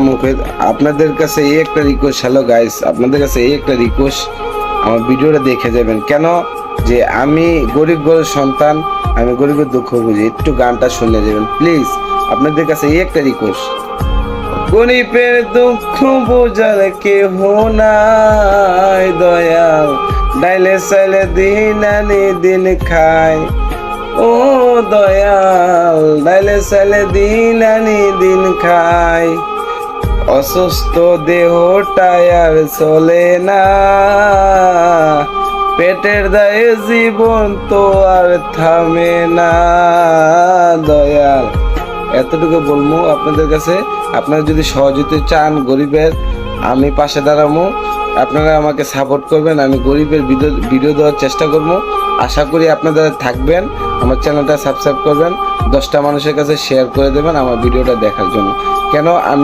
মুখে আপনাদের কাছে এই একটা রিকোয়েস্ট, হ্যালো গাইস, আপনাদের কাছে এই একটা রিকোয়েস্ট, আমার ভিডিওটা দেখে যাবেন। কেন যে আমি গরিব ঘরের সন্তান, আমি গরিবের দুঃখ বুঝি, একটু গানটা শুনে যাবেন প্লিজ। আপনাদের কাছে এই একটা রিকোয়েস্ট, গরিবের দুঃখ বোঝার কেহ নাই দয়াল, ডাইলে চাইলে দিন আনি দিন খায়। ও দয়াল, ডাইলে চাইলে দিন আনি দিন খায়। অসুস্থ দেহটায় আর চলে না, পেটের দায়ে জীবন তো আর থামে না দয়াল। এতটুকু বলবো আপনাদের কাছে। আপনারা যদি সহযোগিতা চান গরিবের, আমি পাশে দাঁড়াবো, আপনারা আমাকে সাপোর্ট করবেন, আমি গরিবের ভিডিও দেওয়ার চেষ্টা করব। আশা করি আপনারা থাকবেন, আমার চ্যানেলটা সাবস্ক্রাইব করবেন, 10টা মানুষের কাছে শেয়ার করে দেবেন আমার ভিডিওটা দেখার জন্য। কেন আমি